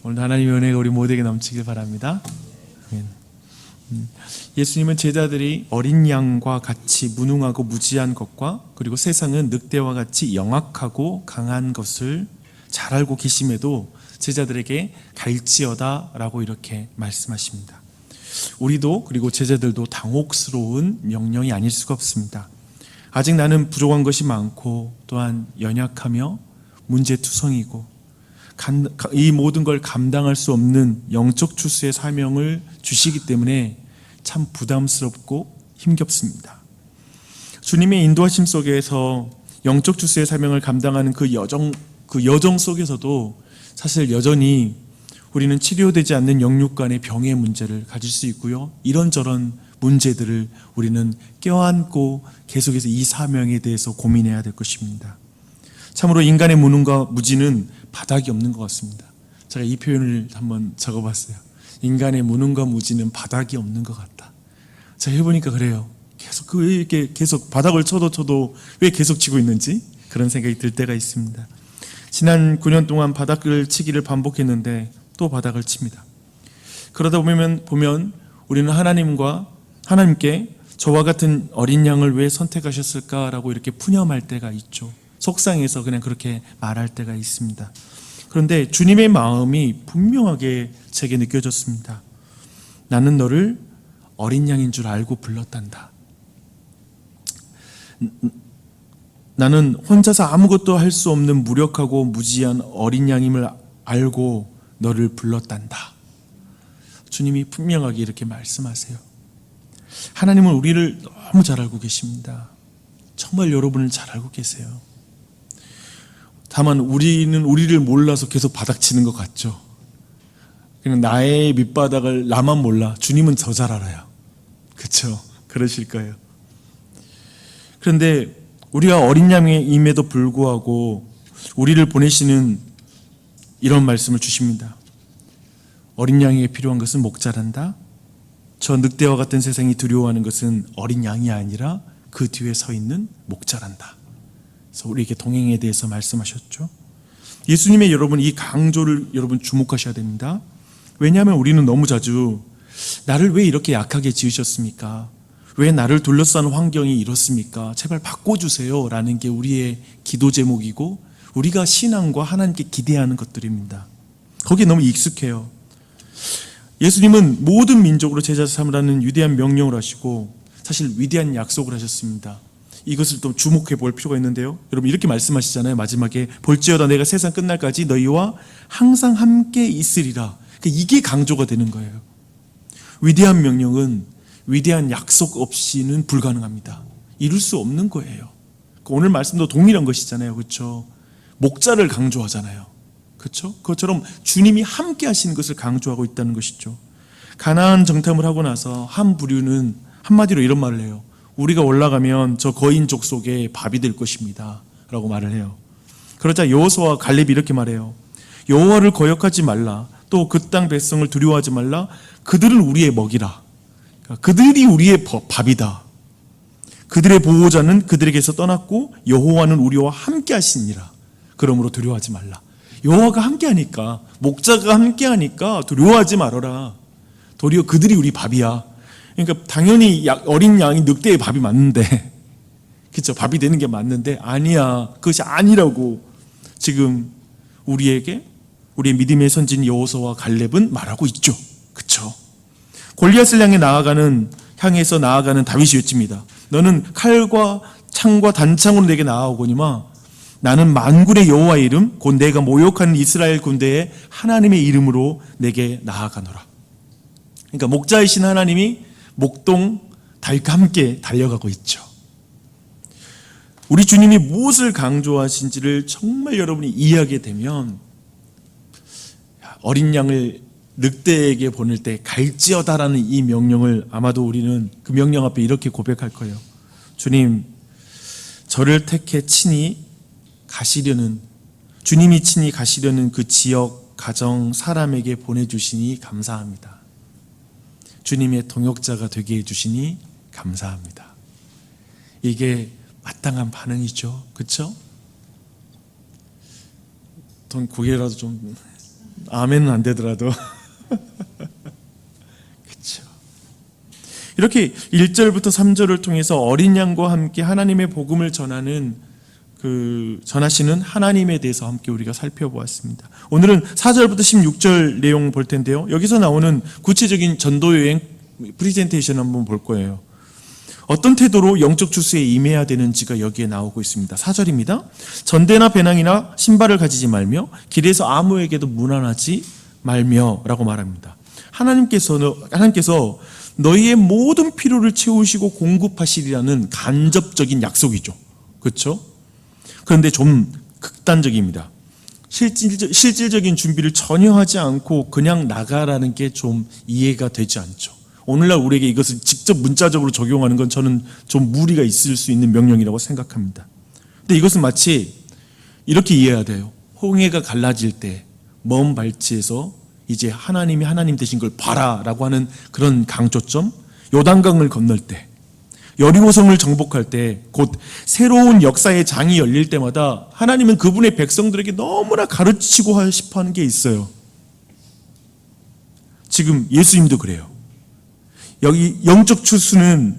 오늘 하나님의 은혜가 우리 모두에게 넘치길 바랍니다. 아멘. 예수님은 제자들이 어린 양과 같이 무능하고 무지한 것과 그리고 세상은 늑대와 같이 영악하고 강한 것을 잘 알고 계심에도 제자들에게 갈지어다 라고 이렇게 말씀하십니다. 우리도 그리고 제자들도 당혹스러운 명령이 아닐 수가 없습니다. 아직 나는 부족한 것이 많고 또한 연약하며 문제투성이고 이 모든 걸 감당할 수 없는 영적 추수의 사명을 주시기 때문에 참 부담스럽고 힘겹습니다. 주님의 인도하심 속에서 영적 추수의 사명을 감당하는 그 여정 속에서도 사실 여전히 우리는 치료되지 않는 영육간의 병의 문제를 가질 수 있고요. 이런저런 문제들을 우리는 껴안고 계속해서 이 사명에 대해서 고민해야 될 것입니다. 참으로 인간의 무능과 무지는 바닥이 없는 것 같습니다. 제가 이 표현을 한번 적어봤어요. 인간의 무능과 무지는 바닥이 없는 것 같다. 제가 해보니까 그래요. 왜 이렇게 계속 바닥을 쳐도 왜 계속 치고 있는지 그런 생각이 들 때가 있습니다. 지난 9년 동안 바닥을 치기를 반복했는데 또 바닥을 칩니다. 그러다 보면 우리는 하나님께 저와 같은 어린 양을 왜 선택하셨을까라고 이렇게 푸념할 때가 있죠. 속상해서 그냥 그렇게 말할 때가 있습니다. 그런데 주님의 마음이 분명하게 제게 느껴졌습니다. 나는 너를 어린 양인 줄 알고 불렀단다. 나는 혼자서 아무것도 할 수 없는 무력하고 무지한 어린 양임을 알고 너를 불렀단다. 주님이 분명하게 이렇게 말씀하세요. 하나님은 우리를 너무 잘 알고 계십니다. 정말 여러분을 잘 알고 계세요. 다만 우리는 우리를 몰라서 계속 바닥치는 것 같죠. 그냥 나의 밑바닥을 나만 몰라. 주님은 더 잘 알아요. 그렇죠? 그러실 거예요. 그런데 우리가 어린 양임에도 불구하고 우리를 보내시는 이런 말씀을 주십니다. 어린 양에게 필요한 것은 목자란다. 저 늑대와 같은 세상이 두려워하는 것은 어린 양이 아니라 그 뒤에 서 있는 목자란다. 그래서 우리에게 동행에 대해서 말씀하셨죠. 예수님의 여러분 이 강조를 여러분 주목하셔야 됩니다. 왜냐하면 우리는 너무 자주 나를 왜 이렇게 약하게 지으셨습니까? 왜 나를 둘러싼 환경이 이렇습니까? 제발 바꿔주세요 라는 게 우리의 기도 제목이고 우리가 신앙과 하나님께 기대하는 것들입니다. 거기에 너무 익숙해요. 예수님은 모든 민족으로 제자 삼으라는 위대한 명령을 하시고 사실 위대한 약속을 하셨습니다. 이것을 또 주목해 볼 필요가 있는데요. 여러분 이렇게 말씀하시잖아요. 마지막에 볼지어다 내가 세상 끝날까지 너희와 항상 함께 있으리라. 이게 강조가 되는 거예요. 위대한 명령은 위대한 약속 없이는 불가능합니다. 이룰 수 없는 거예요. 오늘 말씀도 동일한 것이잖아요. 그렇죠? 목자를 강조하잖아요. 그렇죠? 그것처럼 주님이 함께 하시는 것을 강조하고 있다는 것이죠. 가나안 정탐을 하고 나서 한 부류는 한마디로 이런 말을 해요. 우리가 올라가면 저 거인족 속에 밥이 될 것입니다 라고 말을 해요. 그러자 여호수아와 갈렙이 이렇게 말해요. 여호와를 거역하지 말라. 또 그 땅 백성을 두려워하지 말라. 그들은 우리의 먹이라. 그들이 우리의 밥이다. 그들의 보호자는 그들에게서 떠났고 여호와는 우리와 함께 하시니라. 그러므로 두려워하지 말라. 여호와가 함께하니까, 목자가 함께하니까 두려워하지 말아라. 도리어 그들이 우리 밥이야. 그러니까 당연히 어린 양이 늑대의 밥이 맞는데, 그렇죠? 밥이 되는 게 맞는데 아니야. 그것이 아니라고 지금 우리에게 우리의 믿음의 선진 여호수아와 갈렙은 말하고 있죠. 그렇죠? 골리앗을 향해서 나아가는 다윗이 외칩니다. 너는 칼과 창과 단창으로 내게 나아오거니와 나는 만군의 여호와의 이름 곧 내가 모욕하는 이스라엘 군대의 하나님의 이름으로 내게 나아가노라. 그러니까 목자이신 하나님이 목동 다윗과 함께 달려가고 있죠. 우리 주님이 무엇을 강조하신지를 정말 여러분이 이해하게 되면 어린 양을 늑대에게 보낼 때 갈지어다라는 이 명령을 아마도 우리는 그 명령 앞에 이렇게 고백할 거예요. 주님, 저를 택해 주님이 친히 가시려는 그 지역, 가정, 사람에게 보내주시니 감사합니다. 주님의 동역자가 되게 해주시니 감사합니다. 이게 마땅한 반응이죠. 그렇죠? 돈 9개라도 좀 아멘은 안 되더라도 그렇죠. 이렇게 1절부터 3절을 통해서 어린 양과 함께 하나님의 복음을 전하시는 하나님에 대해서 함께 우리가 살펴보았습니다. 오늘은 4절부터 16절 내용 볼 텐데요. 여기서 나오는 구체적인 전도 여행 프리젠테이션 한번 볼 거예요. 어떤 태도로 영적 추수에 임해야 되는지가 여기에 나오고 있습니다. 4절입니다. 전대나 배낭이나 신발을 가지지 말며 길에서 아무에게도 문안하지 말며 라고 말합니다. 하나님께서 너희의 모든 필요를 채우시고 공급하시리라는 간접적인 약속이죠. 그렇죠? 그런데 좀 극단적입니다. 실질적인 준비를 전혀 하지 않고 그냥 나가라는 게 좀 이해가 되지 않죠. 오늘날 우리에게 이것을 직접 문자적으로 적용하는 건 저는 좀 무리가 있을 수 있는 명령이라고 생각합니다. 근데 이것은 마치 이렇게 이해해야 돼요. 홍해가 갈라질 때 먼 발치에서 이제 하나님이 하나님 되신 걸 봐라라고 하는 그런 강조점, 요단강을 건널 때, 여리고성을 정복할 때, 곧 새로운 역사의 장이 열릴 때마다 하나님은 그분의 백성들에게 너무나 가르치고 싶어하는 게 있어요. 지금 예수님도 그래요. 여기 영적 추수는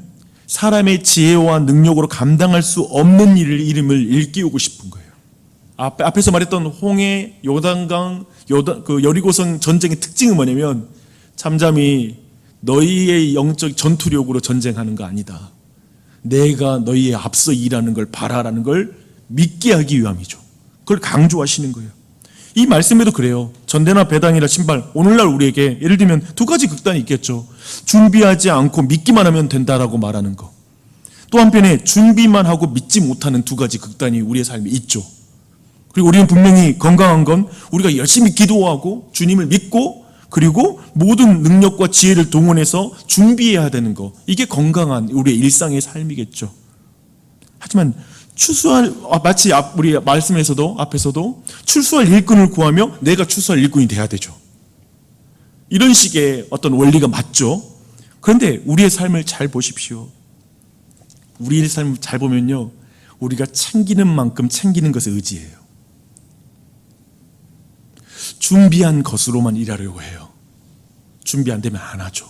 사람의 지혜와 능력으로 감당할 수 없는 이름을 일깨우고 싶은 거예요. 앞에서 말했던 홍해, 요단강, 여리고성 전쟁의 특징은 뭐냐면 잠잠히 너희의 영적 전투력으로 전쟁하는 거 아니다. 내가 너희의 앞서 일하는 걸 봐라라는 걸 믿게 하기 위함이죠. 그걸 강조하시는 거예요. 이 말씀에도 그래요. 전대나 배당이나 신발, 오늘날 우리에게 예를 들면 두 가지 극단이 있겠죠. 준비하지 않고 믿기만 하면 된다라고 말하는 거. 또 한편에 준비만 하고 믿지 못하는 두 가지 극단이 우리의 삶에 있죠. 그리고 우리는 분명히 건강한 건 우리가 열심히 기도하고 주님을 믿고 그리고 모든 능력과 지혜를 동원해서 준비해야 되는 거. 이게 건강한 우리의 일상의 삶이겠죠. 하지만 마치 우리 말씀에서도 앞에서도 출수할 일꾼을 구하며 내가 출수할 일꾼이 돼야 되죠. 이런 식의 어떤 원리가 맞죠. 그런데 우리의 삶을 잘 보십시오. 우리의 삶을 잘 보면요, 우리가 챙기는 만큼 챙기는 것에 의지해요. 준비한 것으로만 일하려고 해요. 준비 안 되면 안 하죠.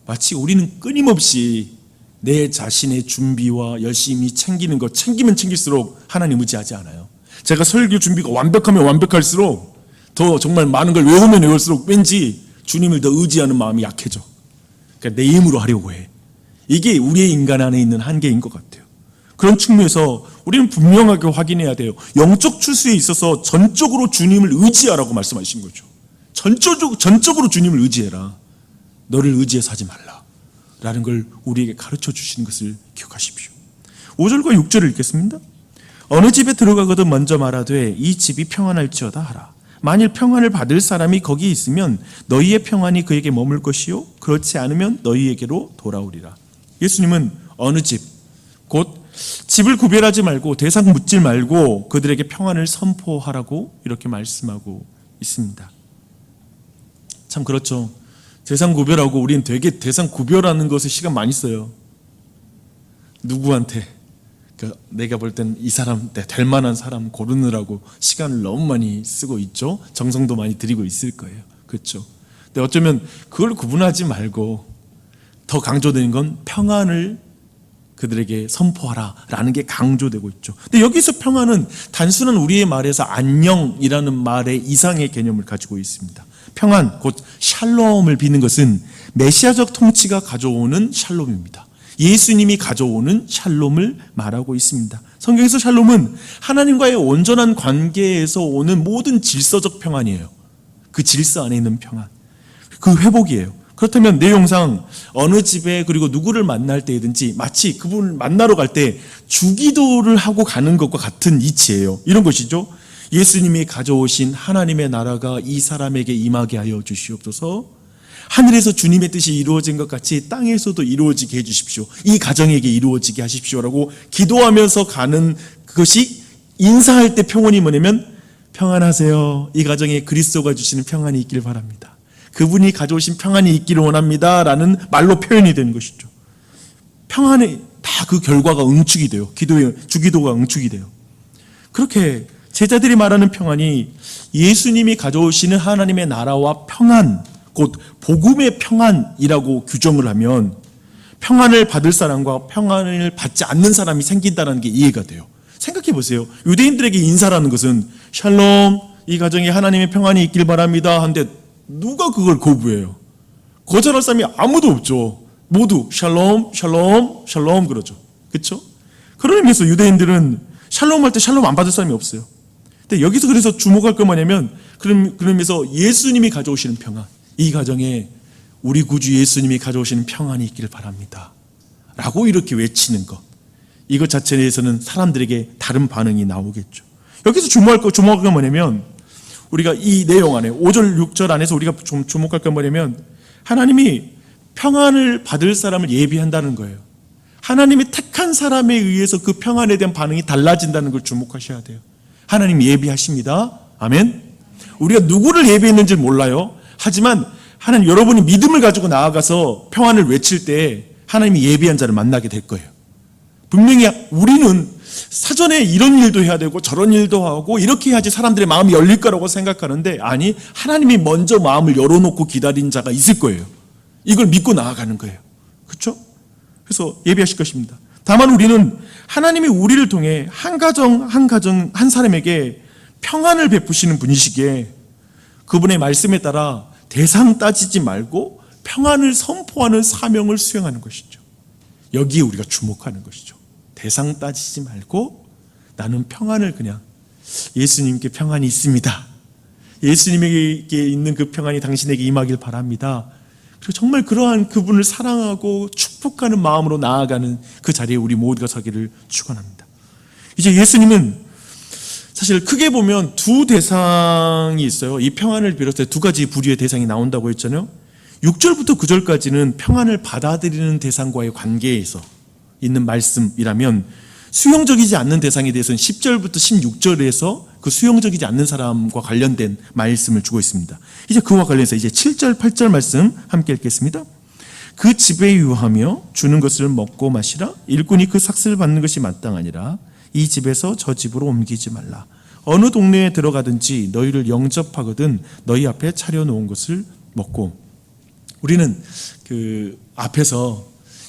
마치 우리는 끊임없이 내 자신의 준비와 열심히 챙기는 것, 챙기면 챙길수록 하나님 의지하지 않아요. 제가 설교 준비가 완벽하면 완벽할수록 더 정말 많은 걸 외우면 외울수록 왠지 주님을 더 의지하는 마음이 약해져. 그러니까 내 힘으로 하려고 해. 이게 우리의 인간 안에 있는 한계인 것 같아요. 그런 측면에서 우리는 분명하게 확인해야 돼요. 영적 출수에 있어서 전적으로 주님을 의지하라고 말씀하신 거죠. 전적으로 주님을 의지해라. 너를 의지해서 하지 말라 라는 걸 우리에게 가르쳐 주시는 것을 기억하십시오. 5절과 6절을 읽겠습니다. 어느 집에 들어가거든 먼저 말하되 이 집이 평안할지어다 하라. 만일 평안을 받을 사람이 거기 있으면 너희의 평안이 그에게 머물 것이요 그렇지 않으면 너희에게로 돌아오리라. 예수님은 어느 집, 곧 집을 구별하지 말고 대상 묻지 말고 그들에게 평안을 선포하라고 이렇게 말씀하고 있습니다. 참 그렇죠. 대상 구별하고 우리는 되게 대상 구별하는 것에 시간 많이 써요. 누구한테 내가 볼 땐 이 사람 될 만한 사람 고르느라고 시간을 너무 많이 쓰고 있죠. 정성도 많이 들이고 있을 거예요. 그렇죠. 근데 어쩌면 그걸 구분하지 말고 더 강조되는 건 평안을 그들에게 선포하라라는 게 강조되고 있죠. 근데 여기서 평안은 단순한 우리의 말에서 안녕이라는 말의 이상의 개념을 가지고 있습니다. 평안, 곧 샬롬을 비는 것은 메시아적 통치가 가져오는 샬롬입니다. 예수님이 가져오는 샬롬을 말하고 있습니다. 성경에서 샬롬은 하나님과의 온전한 관계에서 오는 모든 질서적 평안이에요. 그 질서 안에 있는 평안, 그 회복이에요. 그렇다면 내용상 어느 집에 그리고 누구를 만날 때든지 마치 그분을 만나러 갈 때 주기도를 하고 가는 것과 같은 이치예요. 이런 것이죠. 예수님이 가져오신 하나님의 나라가 이 사람에게 임하게 하여 주시옵소서. 하늘에서 주님의 뜻이 이루어진 것 같이 땅에서도 이루어지게 해주십시오. 이 가정에게 이루어지게 하십시오라고 기도하면서 가는 그것이 인사할 때 평안이 뭐냐면 평안하세요. 이 가정에 그리스도가 주시는 평안이 있길 바랍니다. 그분이 가져오신 평안이 있기를 원합니다 라는 말로 표현이 되는 것이죠. 평안에 다 그 결과가 응축이 돼요. 주기도가 응축이 돼요. 그렇게 제자들이 말하는 평안이 예수님이 가져오시는 하나님의 나라와 평안, 곧 복음의 평안이라고 규정을 하면 평안을 받을 사람과 평안을 받지 않는 사람이 생긴다는 게 이해가 돼요. 생각해 보세요. 유대인들에게 인사라는 것은 샬롬, 이 가정에 하나님의 평안이 있길 바랍니다 한데 누가 그걸 거부해요? 거절할 사람이 아무도 없죠. 모두 샬롬, 샬롬, 샬롬 그러죠. 그렇죠? 그런 의미에서 유대인들은 샬롬 할 때 샬롬 안 받을 사람이 없어요. 근데 여기서 그래서 주목할 건 뭐냐면 그런 의미에서 예수님이 가져오시는 평안, 이 가정에 우리 구주 예수님이 가져오시는 평안이 있기를 바랍니다 라고 이렇게 외치는 것, 이것 자체에 대해서는 사람들에게 다른 반응이 나오겠죠. 여기서 주목할 건 뭐냐면 우리가 이 내용 안에 5절 6절 안에서 우리가 좀 주목할 건 뭐냐면 하나님이 평안을 받을 사람을 예비한다는 거예요. 하나님이 택한 사람에 의해서 그 평안에 대한 반응이 달라진다는 걸 주목하셔야 돼요. 하나님 예비하십니다. 아멘. 우리가 누구를 예비했는지 몰라요. 하지만 하나님, 여러분이 믿음을 가지고 나아가서 평안을 외칠 때 하나님이 예비한 자를 만나게 될 거예요. 분명히 우리는 사전에 이런 일도 해야 되고 저런 일도 하고 이렇게 해야지 사람들의 마음이 열릴 거라고 생각하는데, 아니, 하나님이 먼저 마음을 열어놓고 기다린 자가 있을 거예요. 이걸 믿고 나아가는 거예요. 그렇죠? 그래서 예비하실 것입니다. 다만 우리는 하나님이 우리를 통해 한 가정 한 사람에게 평안을 베푸시는 분이시기에 그분의 말씀에 따라 대상 따지지 말고 평안을 선포하는 사명을 수행하는 것이죠. 여기에 우리가 주목하는 것이죠. 대상 따지지 말고 나는 평안을 그냥, 예수님께 평안이 있습니다, 예수님에게 있는 그 평안이 당신에게 임하길 바랍니다, 그리고 정말 그러한 그분을 사랑하고 축복하는 마음으로 나아가는 그 자리에 우리 모두가 서기를 축원합니다. 이제 예수님은 사실 크게 보면 두 대상이 있어요. 이 평안을 비롯해 두 가지 부류의 대상이 나온다고 했잖아요. 6절부터 9절까지는 평안을 받아들이는 대상과의 관계에서 있는 말씀이라면, 수용적이지 않는 대상에 대해서는 10절부터 16절에서 그 수용적이지 않는 사람과 관련된 말씀을 주고 있습니다. 이제 그와 관련해서 이제 7절, 8절 말씀 함께 읽겠습니다. 그 집에 유하며 주는 것을 먹고 마시라. 일꾼이 그 삭슬을 받는 것이 마땅하니라. 이 집에서 저 집으로 옮기지 말라. 어느 동네에 들어가든지 너희를 영접하거든 너희 앞에 차려놓은 것을 먹고. 우리는 그 앞에서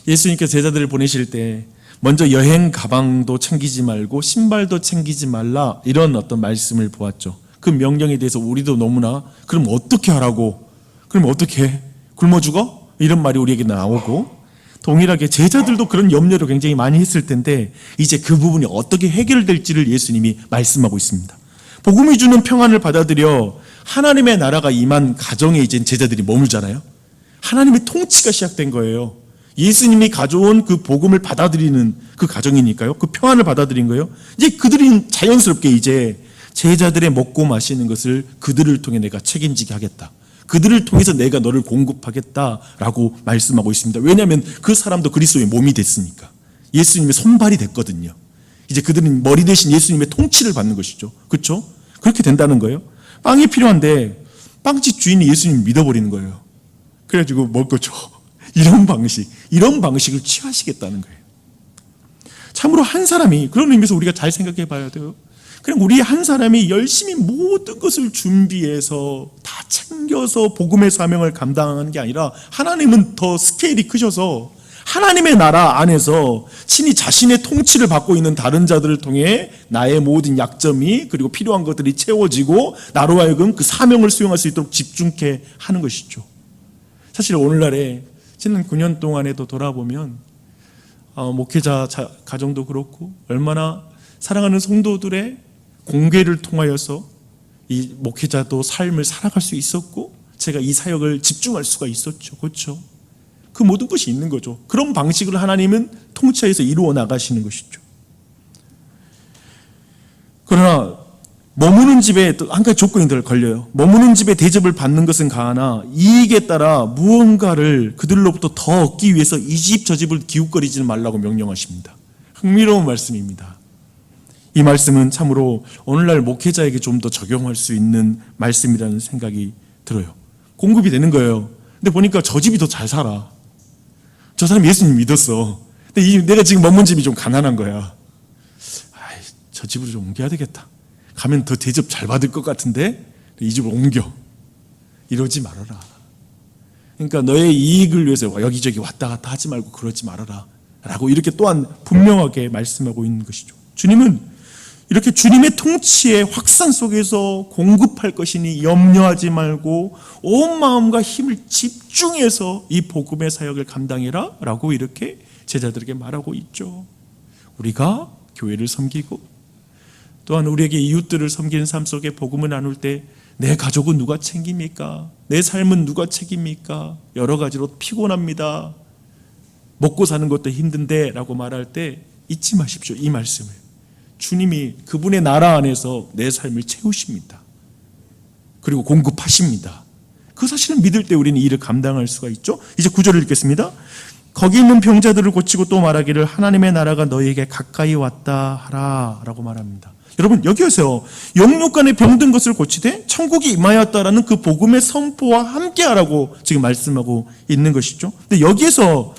예수님께서 제자들을 보내실 때 먼저 여행 가방도 챙기지 말고 신발도 챙기지 말라, 이런 어떤 말씀을 보았죠. 그 명령에 대해서 우리도 너무나 그럼 어떻게 하라고, 그럼 어떻게 해? 굶어 죽어? 이런 말이 우리에게 나오고, 동일하게 제자들도 그런 염려를 굉장히 많이 했을 텐데 이제 그 부분이 어떻게 해결될지를 예수님이 말씀하고 있습니다. 복음이 주는 평안을 받아들여 하나님의 나라가 임한 가정에 이제 제자들이 머물잖아요. 하나님의 통치가 시작된 거예요. 예수님이 가져온 그 복음을 받아들이는 그 가정이니까요. 그 평안을 받아들인 거예요. 이제 그들이 자연스럽게 이제 제자들의 먹고 마시는 것을 그들을 통해 내가 책임지게 하겠다, 그들을 통해서 내가 너를 공급하겠다라고 말씀하고 있습니다. 왜냐하면 그 사람도 그리스도의 몸이 됐으니까, 예수님의 손발이 됐거든요. 이제 그들은 머리 대신 예수님의 통치를 받는 것이죠. 그렇죠? 그렇게 된다는 거예요. 빵이 필요한데 빵집 주인이 예수님을 믿어버리는 거예요. 그래가지고 먹을 거 줘. 이런 방식을 취하시겠다는 거예요. 참으로 한 사람이, 그런 의미에서 우리가 잘 생각해 봐야 돼요. 그냥 우리 한 사람이 열심히 모든 것을 준비해서 다 챙겨서 복음의 사명을 감당하는 게 아니라, 하나님은 더 스케일이 크셔서 하나님의 나라 안에서 친히 자신의 통치를 받고 있는 다른 자들을 통해 나의 모든 약점이, 그리고 필요한 것들이 채워지고 나로 하여금 그 사명을 수행할 수 있도록 집중케 하는 것이죠. 사실 오늘날에 지난 9년 동안에도 돌아보면 목회자 가정도 그렇고 얼마나 사랑하는 성도들의 공개를 통하여서 이 목회자도 삶을 살아갈 수 있었고 제가 이 사역을 집중할 수가 있었죠. 그렇죠? 그 모든 것이 있는 거죠. 그런 방식을 하나님은 통치해서 이루어 나가시는 것이죠. 그러나 머무는 집에 또 한 가지 조건이 걸려요. 머무는 집에 대접을 받는 것은 가하나 이익에 따라 무언가를 그들로부터 더 얻기 위해서 이 집 저 집을 기웃거리지 말라고 명령하십니다. 흥미로운 말씀입니다. 이 말씀은 참으로 오늘날 목회자에게 좀 더 적용할 수 있는 말씀이라는 생각이 들어요. 공급이 되는 거예요. 근데 보니까 저 집이 더 잘 살아. 저 사람 예수님 믿었어. 근데 내가 지금 머문 집이 좀 가난한 거야. 저 집으로 좀 옮겨야 되겠다. 가면 더 대접 잘 받을 것 같은데 이 집을 옮겨. 이러지 말아라. 그러니까 너의 이익을 위해서 여기저기 왔다 갔다 하지 말고 그러지 말아라 라고 이렇게 또한 분명하게 말씀하고 있는 것이죠. 주님은 이렇게 주님의 통치의 확산 속에서 공급할 것이니 염려하지 말고 온 마음과 힘을 집중해서 이 복음의 사역을 감당해라 라고 이렇게 제자들에게 말하고 있죠. 우리가 교회를 섬기고 또한 우리에게 이웃들을 섬기는 삶 속에 복음을 나눌 때 내 가족은 누가 챙깁니까? 내 삶은 누가 책임입니까? 여러 가지로 피곤합니다. 먹고 사는 것도 힘든데 라고 말할 때 잊지 마십시오. 이 말씀을. 주님이 그분의 나라 안에서 내 삶을 채우십니다. 그리고 공급하십니다. 그 사실을 믿을 때 우리는 이 일을 감당할 수가 있죠. 이제 9절을 읽겠습니다. 거기 있는 병자들을 고치고 또 말하기를 하나님의 나라가 너희에게 가까이 왔다 하라 라고 말합니다. 여러분 여기 오세요. 영육간에 병든 것을 고치되 천국이 임하였다라는 그 복음의 선포와 함께하라고 지금 말씀하고 있는 것이죠. 근데 여기에서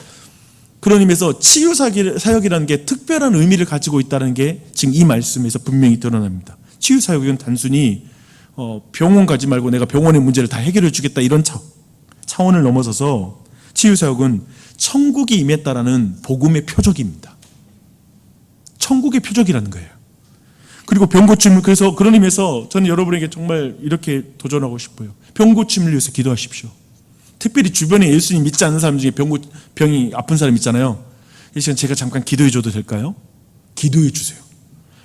그런 의미에서 치유 사역이라는 게 특별한 의미를 가지고 있다는 게 지금 이 말씀에서 분명히 드러납니다. 치유 사역은 단순히 병원 가지 말고 내가 병원의 문제를 다 해결해 주겠다 이런 차원을 넘어서서 치유 사역은 천국이 임했다라는 복음의 표적입니다. 천국의 표적이라는 거예요. 그리고 병 고침을, 그래서 그런 의미에서 저는 여러분에게 정말 이렇게 도전하고 싶어요. 병 고침을 위해서 기도하십시오. 특별히 주변에 예수님 믿지 않는 사람 중에 병이 아픈 사람 있잖아요. 이 시간 제가 잠깐 기도해 줘도 될까요? 기도해 주세요.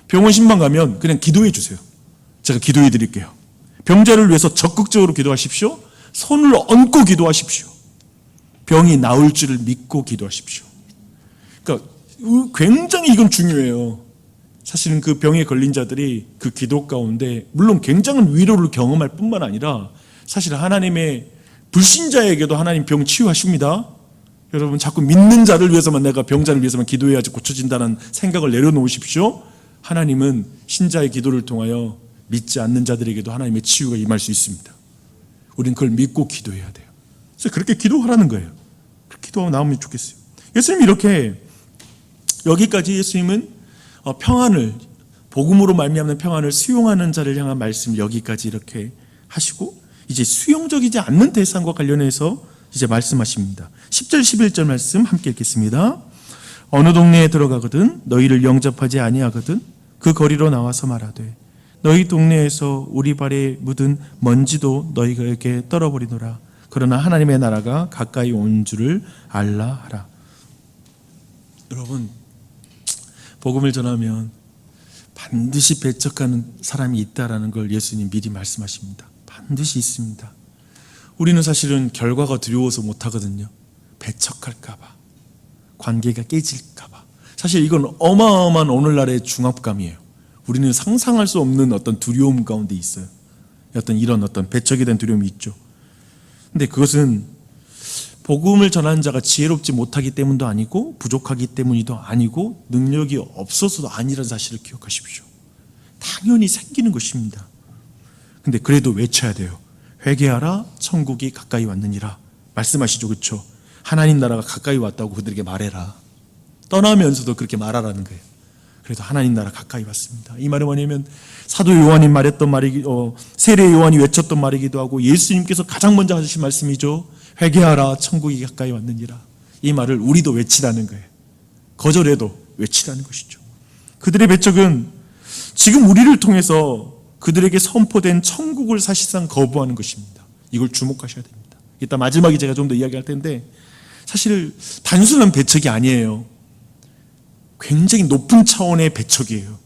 병원 신방 가면 그냥 기도해 주세요. 제가 기도해 드릴게요. 병자를 위해서 적극적으로 기도하십시오. 손을 얹고 기도하십시오. 병이 나을 줄을 믿고 기도하십시오. 그러니까 굉장히 이건 중요해요. 사실은 그 병에 걸린 자들이 그 기도 가운데 물론 굉장한 위로를 경험할 뿐만 아니라 사실 하나님의 불신자에게도 하나님 병 치유하십니다. 여러분 자꾸 믿는 자를 위해서만, 내가 병자를 위해서만 기도해야지 고쳐진다는 생각을 내려놓으십시오. 하나님은 신자의 기도를 통하여 믿지 않는 자들에게도 하나님의 치유가 임할 수 있습니다. 우리는 그걸 믿고 기도해야 돼요. 그래서 그렇게 기도하라는 거예요. 그렇게 기도하고 나오면 좋겠어요. 예수님이 이렇게 여기까지 예수님은 평안을, 복음으로 말미암는 평안을 수용하는 자를 향한 말씀을 여기까지 이렇게 하시고 이제 수용적이지 않는 대상과 관련해서 이제 말씀하십니다. 10절 11절 말씀 함께 읽겠습니다. 어느 동네에 들어가거든 너희를 영접하지 아니하거든 그 거리로 나와서 말하되 너희 동네에서 우리 발에 묻은 먼지도 너희에게 떨어버리노라. 그러나 하나님의 나라가 가까이 온 줄을 알라 하라. 여러분 복음을 전하면 반드시 배척하는 사람이 있다라는 걸 예수님 미리 말씀하십니다. 반드시 있습니다. 우리는 사실은 결과가 두려워서 못하거든요. 배척할까 봐, 관계가 깨질까 봐. 사실 이건 어마어마한 오늘날의 중압감이에요. 우리는 상상할 수 없는 어떤 두려움 가운데 있어요. 어떤 이런 어떤 배척에 대한 두려움이 있죠. 근데 그것은 복음을 전하는 자가 지혜롭지 못하기 때문도 아니고 부족하기 때문이도 아니고 능력이 없어서도 아니라는 사실을 기억하십시오. 당연히 생기는 것입니다. 근데 그래도 외쳐야 돼요. 회개하라 천국이 가까이 왔느니라 말씀하시죠. 그렇죠? 하나님 나라가 가까이 왔다고 그들에게 말해라. 떠나면서도 그렇게 말하라는 거예요. 그래도 하나님 나라 가까이 왔습니다. 이 말은 뭐냐면 사도 요한이 말했던 말이 세례 요한이 외쳤던 말이기도 하고 예수님께서 가장 먼저 하신 말씀이죠. 회개하라 천국이 가까이 왔느니라. 이 말을 우리도 외치라는 거예요. 거절해도 외치라는 것이죠. 그들의 배척은 지금 우리를 통해서 그들에게 선포된 천국을 사실상 거부하는 것입니다. 이걸 주목하셔야 됩니다. 이따 마지막에 제가 좀 더 이야기할 텐데 사실 단순한 배척이 아니에요. 굉장히 높은 차원의 배척이에요.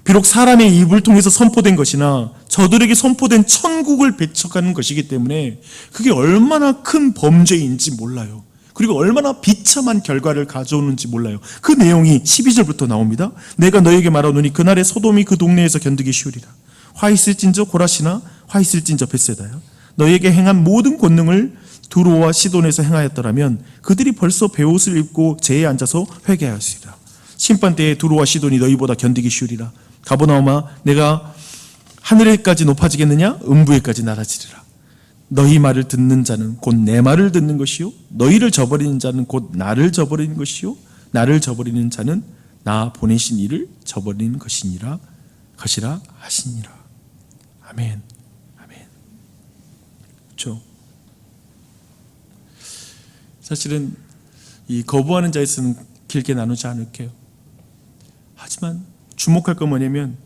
비록 사람의 입을 통해서 선포된 것이나 저들에게 선포된 천국을 배척하는 것이기 때문에 그게 얼마나 큰 범죄인지 몰라요. 그리고 얼마나 비참한 결과를 가져오는지 몰라요. 그 내용이 12절부터 나옵니다. 내가 너에게 말하노니 그날에 소돔이 그 동네에서 견디기 쉬우리라. 화 있을진저 고라시나 화 있을진저 벳세다야. 너에게 행한 모든 권능을 두로와 시돈에서 행하였더라면 그들이 벌써 베옷을 입고 제에 앉아서 회개하였으리라. 심판때에 두로와 시돈이 너희보다 견디기 쉬우리라. 가버나움아 내가 하늘에까지 높아지겠느냐? 음부에까지 낮아지리라. 너희 말을 듣는 자는 곧 내 말을 듣는 것이요 너희를 저버리는 자는 곧 나를 저버리는 것이요 나를 저버리는 자는 나 보내신 이를 저버리는 것이니라 것이라 하시니라. 아멘. 아멘. 그렇죠. 사실은 이 거부하는 자에서는 길게 나누지 않을게요. 하지만 주목할 건 뭐냐면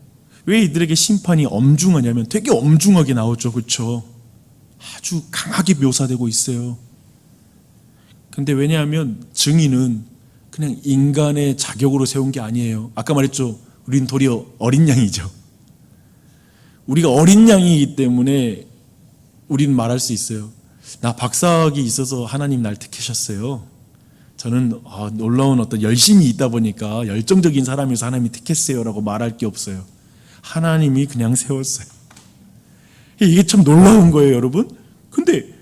왜 이들에게 심판이 엄중하냐면 되게 엄중하게 나오죠. 그렇죠. 아주 강하게 묘사되고 있어요. 근데 왜냐하면 증인은 그냥 인간의 자격으로 세운 게 아니에요. 아까 말했죠. 우린 도리어 어린 양이죠. 우리가 어린 양이기 때문에 우리는 말할 수 있어요. 나 박사학위 있어서 하나님 날 택하셨어요. 저는 놀라운 어떤 열심이 있다 보니까 열정적인 사람이어서 하나님이 택했어요 라고 말할 게 없어요. 하나님이 그냥 세웠어요. 이게 참 놀라운 거예요, 여러분. 근데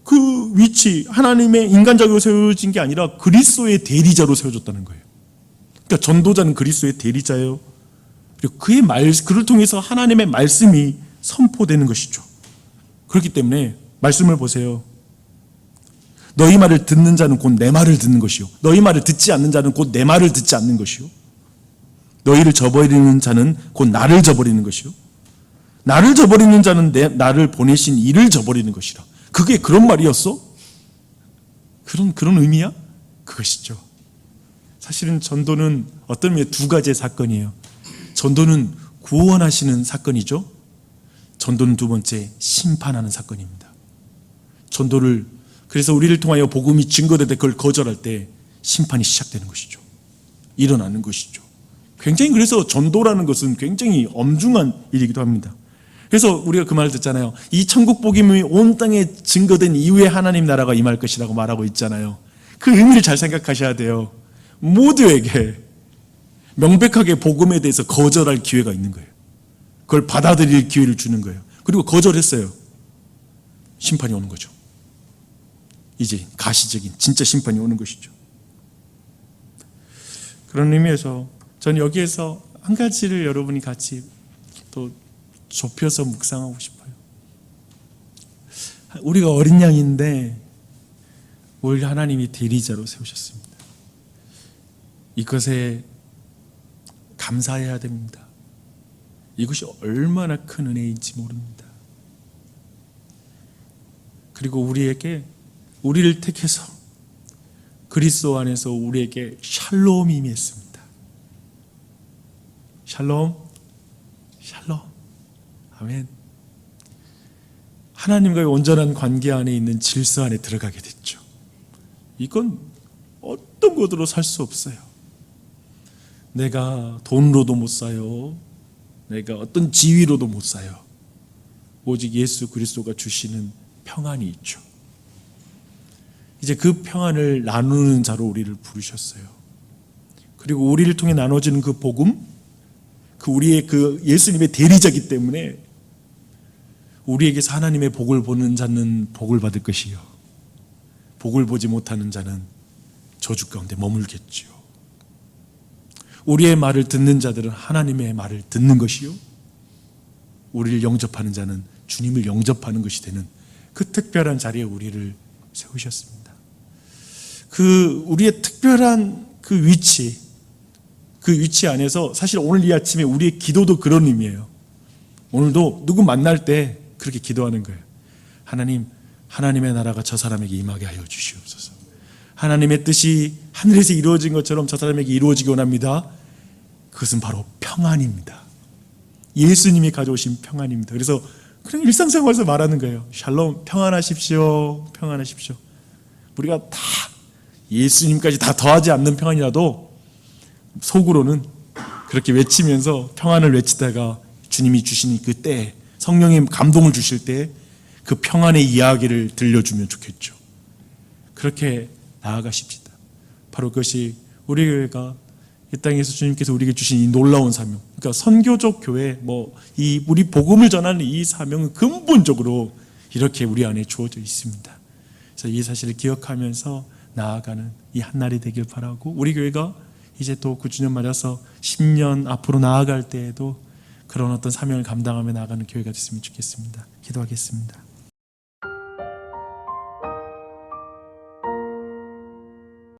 그 위치, 하나님의 인간적으로 세워진 게 아니라 그리스도의 대리자로 세워졌다는 거예요. 그러니까 전도자는 그리스도의 대리자예요. 그리고 그를 통해서 하나님의 말씀이 선포되는 것이죠. 그렇기 때문에 말씀을 보세요. 너희 말을 듣는 자는 곧 내 말을 듣는 것이요, 너희 말을 듣지 않는 자는 곧 내 말을 듣지 않는 것이요, 너희를 저버리는 자는 곧 나를 저버리는 것이요, 나를 저버리는 자는 나를 보내신 이를 저버리는 것이라. 그게 그런 말이었어? 그런 의미야? 그것이죠. 사실은 전도는 어떤 의미의 두 가지의 사건이에요. 전도는 구원하시는 사건이죠. 전도는 두 번째 심판하는 사건입니다. 전도를, 그래서 우리를 통하여 복음이 증거될 때 그걸 거절할 때 심판이 시작되는 것이죠. 일어나는 것이죠. 굉장히, 그래서 전도라는 것은 굉장히 엄중한 일이기도 합니다. 그래서 우리가 그 말을 듣잖아요. 이 천국 복음이 온 땅에 증거된 이후에 하나님 나라가 임할 것이라고 말하고 있잖아요. 그 의미를 잘 생각하셔야 돼요. 모두에게 명백하게 복음에 대해서 거절할 기회가 있는 거예요. 그걸 받아들일 기회를 주는 거예요. 그리고 거절했어요. 심판이 오는 거죠. 이제 가시적인 진짜 심판이 오는 것이죠. 그런 의미에서 저는 여기에서 한 가지를 여러분이 같이 또 좁혀서 묵상하고 싶어요. 우리가 어린 양인데 우리 하나님이 대리자로 세우셨습니다. 이것에 감사해야 됩니다. 이것이 얼마나 큰 은혜인지 모릅니다. 그리고 우리를 택해서 그리스도 안에서 우리에게 샬롬이 임했습니다. 샬롬, 샬롬. 아멘. 하나님과의 온전한 관계 안에 있는 질서 안에 들어가게 됐죠. 이건 어떤 것으로 살 수 없어요. 내가 돈으로도 못 사요. 내가 어떤 지위로도 못 사요. 오직 예수 그리스도가 주시는 평안이 있죠. 이제 그 평안을 나누는 자로 우리를 부르셨어요. 그리고 우리를 통해 나눠지는 그 복음, 우리의 그 예수님의 대리자이기 때문에 우리에게서 하나님의 복을 보는 자는 복을 받을 것이요, 복을 보지 못하는 자는 저주 가운데 머물겠지요. 우리의 말을 듣는 자들은 하나님의 말을 듣는 것이요, 우리를 영접하는 자는 주님을 영접하는 것이 되는 그 특별한 자리에 우리를 세우셨습니다. 우리의 특별한 그 위치 안에서 사실 오늘 이 아침에 우리의 기도도 그런 의미예요. 오늘도 누구 만날 때 그렇게 기도하는 거예요. 하나님, 하나님의 나라가 저 사람에게 임하게 하여 주시옵소서. 하나님의 뜻이 하늘에서 이루어진 것처럼 저 사람에게 이루어지기 원합니다. 그것은 바로 평안입니다. 예수님이 가져오신 평안입니다. 그래서 그냥 일상생활에서 말하는 거예요. 샬롬, 평안하십시오. 평안하십시오. 우리가 다 예수님까지 다 더하지 않는 평안이라도 속으로는 그렇게 외치면서 평안을 외치다가 주님이 주시는 그 때에, 성령의 감동을 주실 때 그 평안의 이야기를 들려주면 좋겠죠. 그렇게 나아가십시다. 바로 그것이 우리가 이 땅에서 주님께서 우리에게 주신 이 놀라운 사명, 그러니까 선교적 교회, 우리 복음을 전하는 이 사명은 근본적으로 이렇게 우리 안에 주어져 있습니다. 그래서 이 사실을 기억하면서 나아가는 이 한날이 되길 바라고, 우리 교회가 이제 또 9주년 맞아서 10년 앞으로 나아갈 때에도 그런 어떤 사명을 감당하며 나아가는 교회가 됐으면 좋겠습니다. 기도하겠습니다.